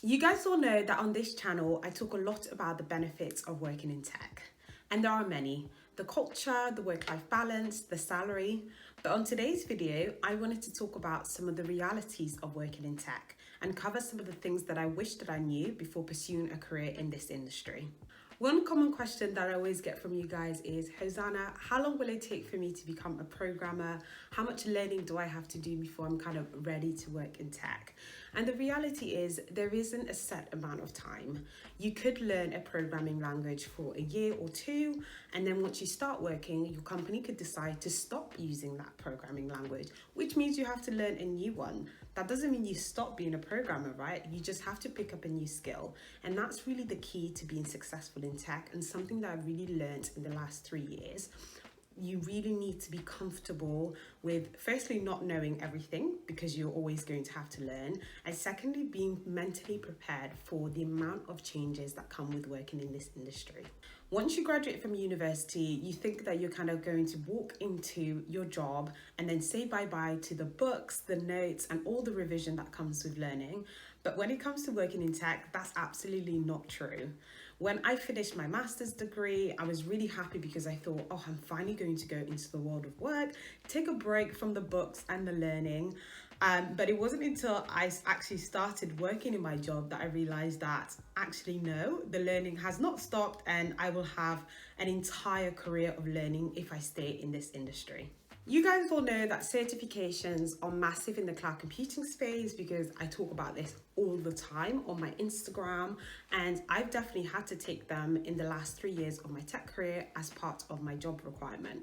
You guys all know that on this channel, I talk a lot about the benefits of working in tech. And there are many: the culture, the work-life balance, the salary. But on today's video, I wanted to talk about some of the realities of working in tech and cover some of the things that I wish that I knew before pursuing a career in this industry. One common question that I always get from you guys is, Hosanna, how long will it take for me to become a programmer? How much learning do I have to do before I'm kind of ready to work in tech? And the reality is there isn't a set amount of time. You could learn a programming language for a year or two, and then once you start working, your company could decide to stop using that programming language, which means you have to learn a new one. That doesn't mean you stop being a programmer, right? You just have to pick up a new skill. And that's really the key to being successful in tech, and something that I've really learned in the last 3 years. You really need to be comfortable with, firstly, not knowing everything, because you're always going to have to learn, and secondly, being mentally prepared for the amount of changes that come with working in this industry. Once you graduate from university, you think that you're kind of going to walk into your job and then say bye-bye to the books, the notes, and all the revision that comes with learning. But when it comes to working in tech, that's absolutely not true. When I finished my master's degree, I was really happy because I thought, oh, I'm finally going to go into the world of work, take a break from the books and the learning. But it wasn't until I actually started working in my job that I realized that actually, no, the learning has not stopped, and I will have an entire career of learning if I stay in this industry. You guys all know that certifications are massive in the cloud computing space, because I talk about this all the time on my Instagram, and I've definitely had to take them in the last 3 years of my tech career as part of my job requirement.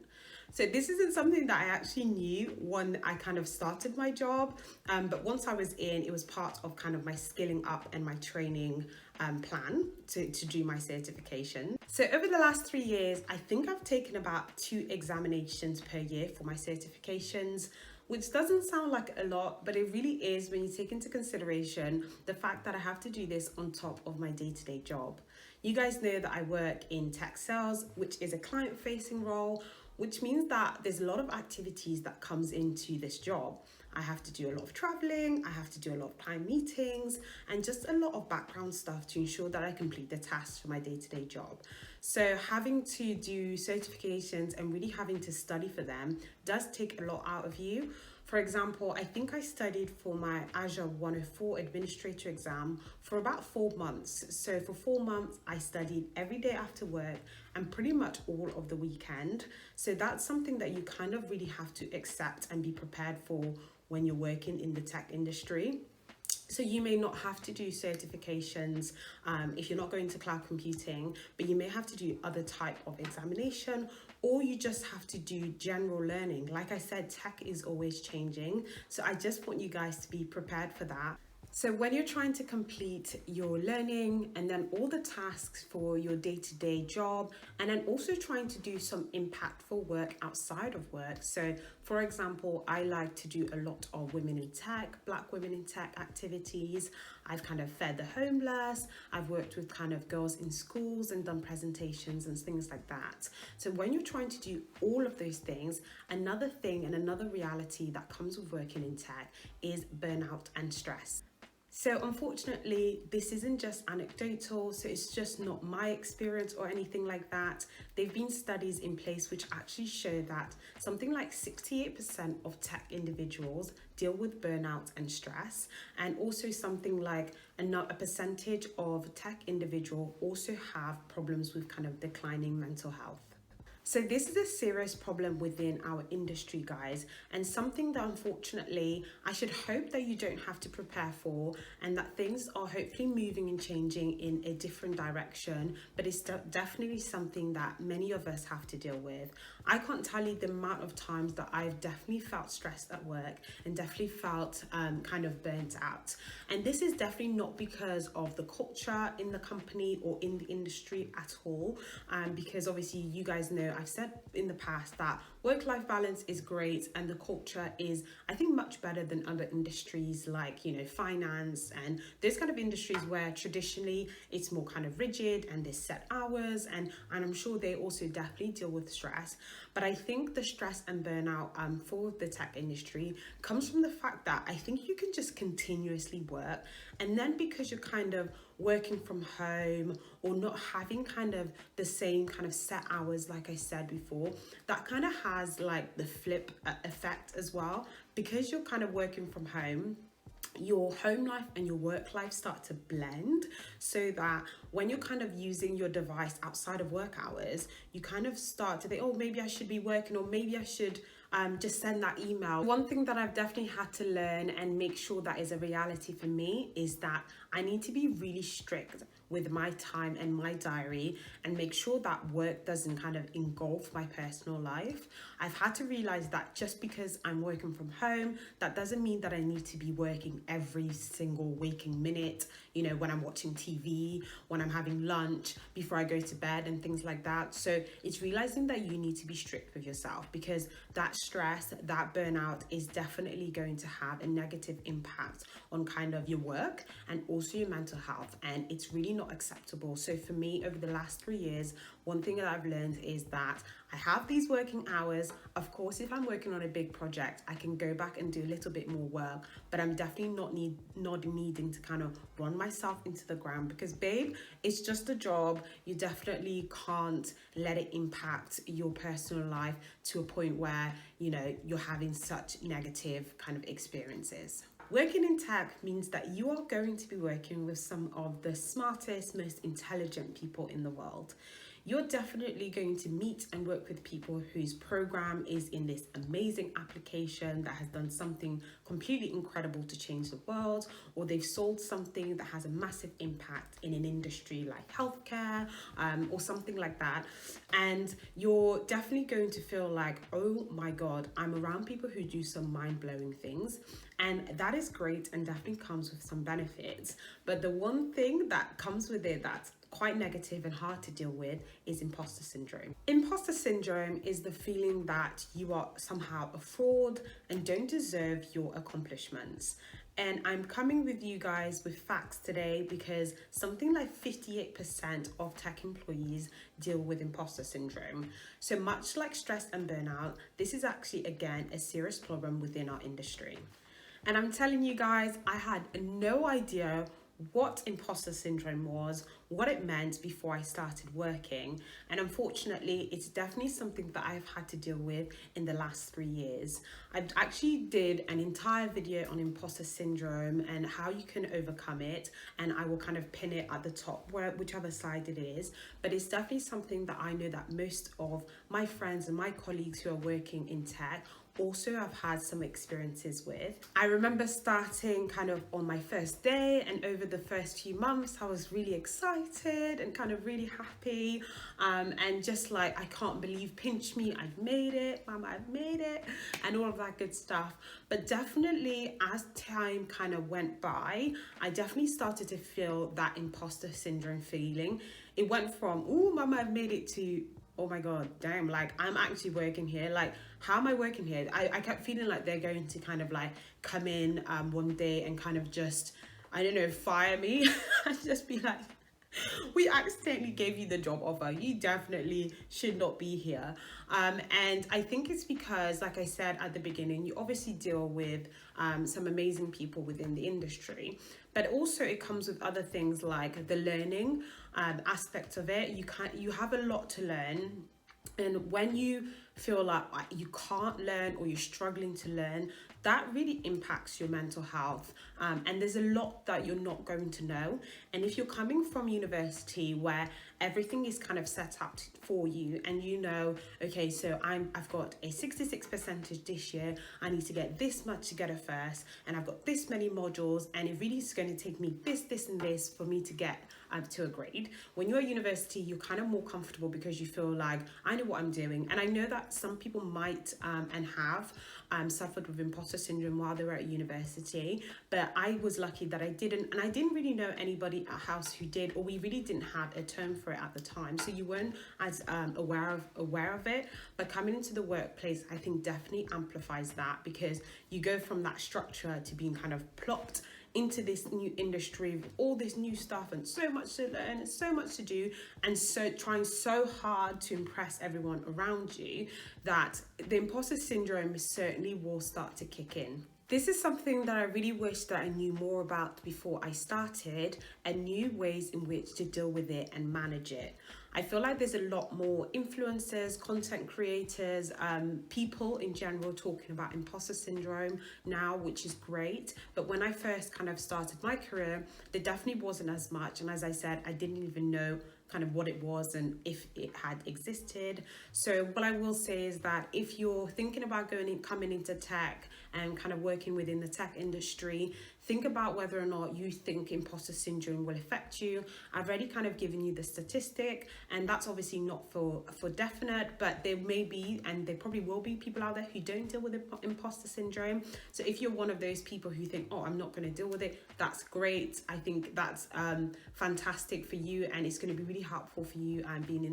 So this isn't something that I actually knew when I kind of started my job, but once I was in, it was part of kind of my skilling up and my training plan to do my certification. So over the last 3 years, I think I've taken about 2 examinations per year for my certifications, which doesn't sound like a lot, but it really is when you take into consideration the fact that I have to do this on top of my day-to-day job. You guys know that I work in tech sales, which is a client-facing role, which means that there's a lot of activities that comes into this job. I have to do a lot of traveling, I have to do a lot of client meetings, and just a lot of background stuff to ensure that I complete the tasks for my day-to-day job. So having to do certifications and really having to study for them does take a lot out of you. For example, I think I studied for my Azure 104 administrator exam for about 4 months. So for 4 months, I studied every day after work and pretty much all of the weekend. So that's something that you kind of really have to accept and be prepared for when you're working in the tech industry. So you may not have to do certifications if you're not going to cloud computing, but you may have to do other type of examination, or you just have to do general learning. Like I said, tech is always changing. So I just want you guys to be prepared for that. So when you're trying to complete your learning and then all the tasks for your day-to-day job, and then also trying to do some impactful work outside of work. So for example, I like to do a lot of women in tech, Black women in tech activities. I've kind of fed the homeless. I've worked with kind of girls in schools and done presentations and things like that. So when you're trying to do all of those things, another thing and another reality that comes with working in tech is burnout and stress. So unfortunately, this isn't just anecdotal, so it's just not my experience or anything like that. There have been studies in place which actually show that something like 68% of tech individuals deal with burnout and stress, and also something like a percentage of tech individuals also have problems with kind of declining mental health. So this is a serious problem within our industry, guys, and something that unfortunately I should hope that you don't have to prepare for, and that things are hopefully moving and changing in a different direction, but it's definitely something that many of us have to deal with. I can't tell you the amount of times that I've definitely felt stressed at work and definitely felt kind of burnt out. And this is definitely not because of the culture in the company or in the industry at all, because obviously you guys know I've said in the past that work-life balance is great, and the culture is, I think, much better than other industries like, you know, finance and those kind of industries where traditionally it's more kind of rigid and there's set hours, and I'm sure they also definitely deal with stress. But I think the stress and burnout for the tech industry comes from the fact that I think you can just continuously work, and then because you're kind of working from home or not having kind of the same kind of set hours, like I said before, that kind of has like the flip effect as well. Because you're kind of working from home, your home life and your work life start to blend, so that when you're kind of using your device outside of work hours, you kind of start to think, oh, maybe I should be working, or maybe I should just send that email. One thing that I've definitely had to learn and make sure that is a reality for me is that I need to be really strict with my time and my diary and make sure that work doesn't kind of engulf my personal life. I've had to realize that just because I'm working from home, that doesn't mean that I need to be working every single waking minute, you know, when I'm watching TV, when I'm having lunch, before I go to bed and things like that. So it's realizing that you need to be strict with yourself, because that stress, that burnout is definitely going to have a negative impact on kind of your work and also your mental health, and it's really not acceptable. So for me, over the last 3 years, one thing that I've learned is that I have these working hours. Of course, if I'm working on a big project, I can go back and do a little bit more work, but I'm definitely not needing to kind of run myself into the ground, because babe, it's just a job. You definitely can't let it impact your personal life to a point where, you know, you're having such negative kind of experiences. Working in tech means that you are going to be working with some of the smartest, most intelligent people in the world. You're definitely going to meet and work with people whose program is in this amazing application that has done something completely incredible to change the world, or they've sold something that has a massive impact in an industry like healthcare, or something like that. And you're definitely going to feel like, oh my God, I'm around people who do some mind-blowing things. And that is great and definitely comes with some benefits. But the one thing that comes with it that's quite negative and hard to deal with is imposter syndrome. Imposter syndrome is the feeling that you are somehow a fraud and don't deserve your accomplishments. And I'm coming with you guys with facts today, because something like 58% of tech employees deal with imposter syndrome. So much like stress and burnout, this is actually, again, a serious problem within our industry. And I'm telling you guys, I had no idea what imposter syndrome was, what it meant before I started working. And unfortunately, it's definitely something that I've had to deal with in the last 3 years. I actually did an entire video on imposter syndrome and how you can overcome it, and I will kind of pin it at the top, whichever side it is. But it's definitely something that I know that most of my friends and my colleagues who are working in tech also I've had some experiences with. I remember starting kind of on my first day, and over the first few months I was really excited and kind of really happy, and just like, I can't believe, pinch me, I've made it, mama, I've made it, and all of that good stuff. But definitely as time kind of went by, I definitely started to feel that imposter syndrome feeling. It went from, oh mama, I've made it, to, oh my God, damn, like I'm actually working here. Like, how am I working here? I kept feeling like they're going to kind of like come in one day and kind of just, I don't know, fire me and just be like, we accidentally gave you the job offer. You definitely should not be here. And I think it's because, like I said at the beginning, you obviously deal with some amazing people within the industry, but also it comes with other things like the learning aspect of it. You have a lot to learn. And when you feel like you can't learn, or you're struggling to learn, that really impacts your mental health. And there's a lot that you're not going to know. And if you're coming from university where everything is kind of set up for you, and you know, okay, so I've got a 66% this year, I need to get this much together first, and I've got this many modules, and it really is going to take me this and this for me to get to a grade. When you're at university, you're kind of more comfortable because you feel like, I know what I'm doing. And I know that some people might and have suffered with imposter syndrome while they were at university, but I was lucky that I didn't, and I didn't really know anybody at house who did, or we really didn't have a term for it at the time, so you weren't as aware of it. But coming into the workplace, I think definitely amplifies that, because you go from that structure to being kind of plopped into this new industry with all this new stuff and so much to learn and so much to do, and so trying so hard to impress everyone around you, that the imposter syndrome certainly will start to kick in. This is something that I really wish that I knew more about before I started, and knew ways in which to deal with it and manage it. I feel like there's a lot more influencers, content creators, people in general talking about imposter syndrome now, which is great. But when I first kind of started my career, there definitely wasn't as much. And as I said, I didn't even know kind of what it was and if it had existed. So what I will say is that if you're thinking about coming into tech and kind of working within the tech industry, think about whether or not you think imposter syndrome will affect you. I've already kind of given you the statistic, and that's obviously not for definite, but there may be, and there probably will be, people out there who don't deal with imposter syndrome. So if you're one of those people who think, oh, I'm not going to deal with it, that's great. I think that's fantastic for you, and it's going to be really helpful for you and being in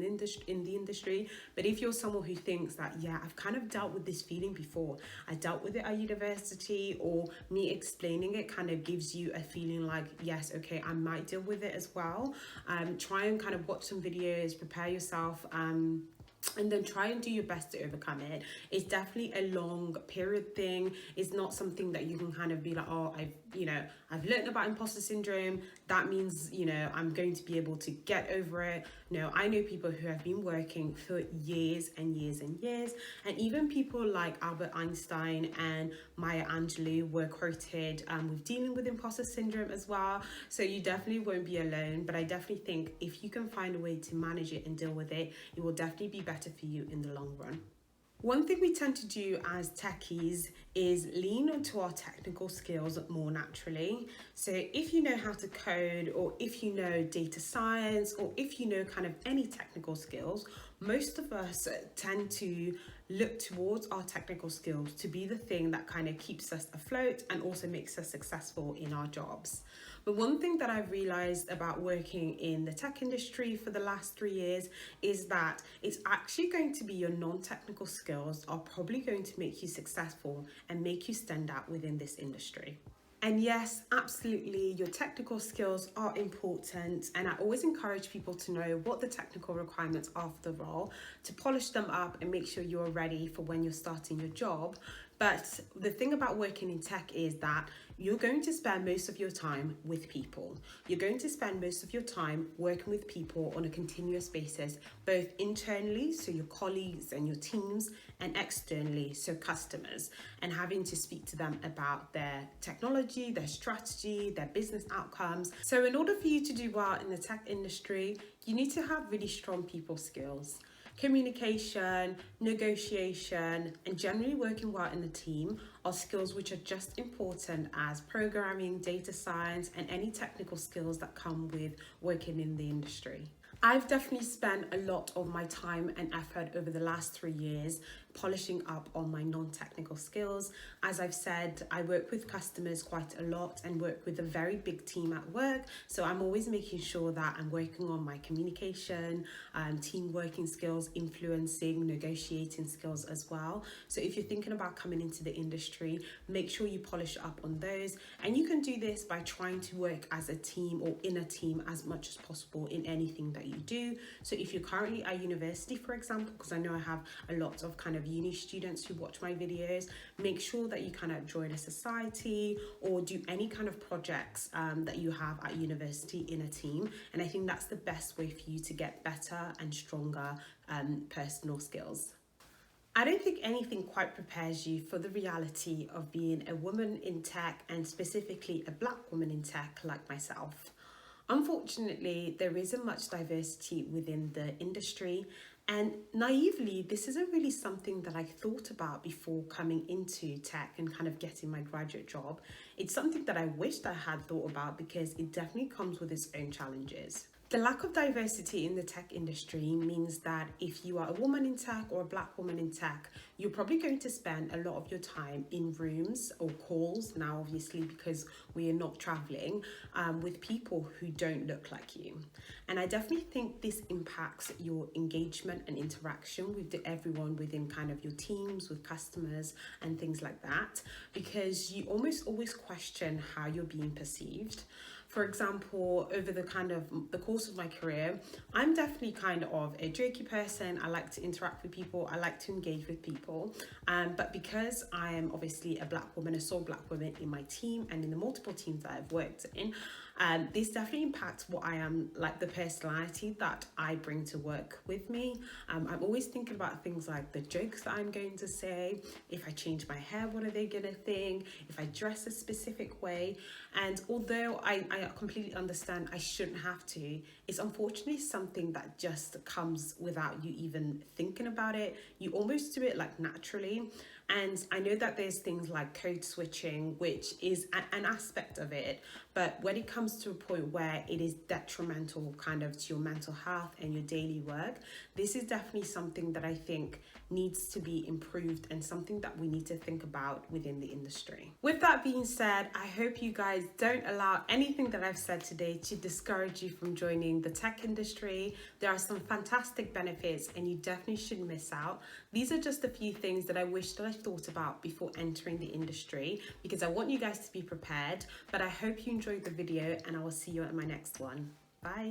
the industry. But if you're someone who thinks that, yeah, I've kind of dealt with this feeling before, I dealt with it at university, or me explaining it kind of gives you a feeling like, yes, okay, I might deal with it as well. Try and kind of watch some videos, prepare yourself, and then try and do your best to overcome it. It's definitely a long period thing. It's not something that you can kind of be like, oh, I've learned about imposter syndrome, that means, I'm going to be able to get over it. No, I know people who have been working for years and years and years, and even people like Albert Einstein and Maya Angelou were quoted with dealing with imposter syndrome as well. So you definitely won't be alone, but I definitely think if you can find a way to manage it and deal with it, it will definitely be better for you in the long run. One thing we tend to do as techies is lean onto our technical skills more naturally. So if you know how to code, or if you know data science, or if you know kind of any technical skills, most of us tend to look towards our technical skills to be the thing that kind of keeps us afloat and also makes us successful in our jobs. But one thing that I've realized about working in the tech industry for the last 3 years is that it's actually going to be your non-technical skills are probably going to make you successful and make you stand out within this industry. And yes, absolutely, your technical skills are important, and I always encourage people to know what the technical requirements are for the role, to polish them up and make sure you're ready for when you're starting your job. But the thing about working in tech is that you're going to spend most of your time with people. You're going to spend most of your time working with people on a continuous basis, both internally, so your colleagues and your teams, and externally, so customers, and having to speak to them about their technology, their strategy, their business outcomes. So in order for you to do well in the tech industry, you need to have really strong people skills. Communication, negotiation, and generally working well in the team are skills which are just important as programming, data science, and any technical skills that come with working in the industry. I've definitely spent a lot of my time and effort over the last 3 years polishing up on my non-technical skills. As I've said, I work with customers quite a lot and work with a very big team at work. So I'm always making sure that I'm working on my communication, team working skills, influencing, negotiating skills as well. So if you're thinking about coming into the industry, make sure you polish up on those. And you can do this by trying to work as a team or in a team as much as possible in anything that you do. So if you're currently at university, for example, because I know I have a lot of kind of uni students who watch my videos, make sure that you kind of join a society or do any kind of projects that you have at university in a team. And I think that's the best way for you to get better and stronger personal skills. I don't think anything quite prepares you for the reality of being a woman in tech, and specifically a Black woman in tech like myself. Unfortunately, there isn't much diversity within the industry, and naively, this isn't really something that I thought about before coming into tech and kind of getting my graduate job. It's something that I wished I had thought about because it definitely comes with its own challenges. The lack of diversity in the tech industry means that if you are a woman in tech or a black woman in tech, you're probably going to spend a lot of your time in rooms or calls now, obviously, because we are not traveling with people who don't look like you. And I definitely think this impacts your engagement and interaction with everyone within kind of your teams, with customers and things like that, because you almost always question how you're being perceived. For example, over the course of my career, I'm definitely kind of a jokey person. I like to interact with people. I like to engage with people. But because I am obviously a black woman, a sole black woman in my team and in the multiple teams that I've worked in, this definitely impacts what I am, like the personality that I bring to work with me. I'm always thinking about things like the jokes that I'm going to say. If I change my hair, what are they going to think? If I dress a specific way. And although I completely understand I shouldn't have to, it's unfortunately something that just comes without you even thinking about it. You almost do it like naturally. And I know that there's things like code switching, which is an aspect of it. But when it comes to a point where it is detrimental kind of to your mental health and your daily work, this is definitely something that I think needs to be improved and something that we need to think about within the industry. With that being said, I hope you guys don't allow anything that I've said today to discourage you from joining the tech industry. There are some fantastic benefits and you definitely shouldn't miss out. These are just a few things that I wish that I thought about before entering the industry, because I want you guys to be prepared. But I hope you enjoyed the video and I will see you at my next one. Bye.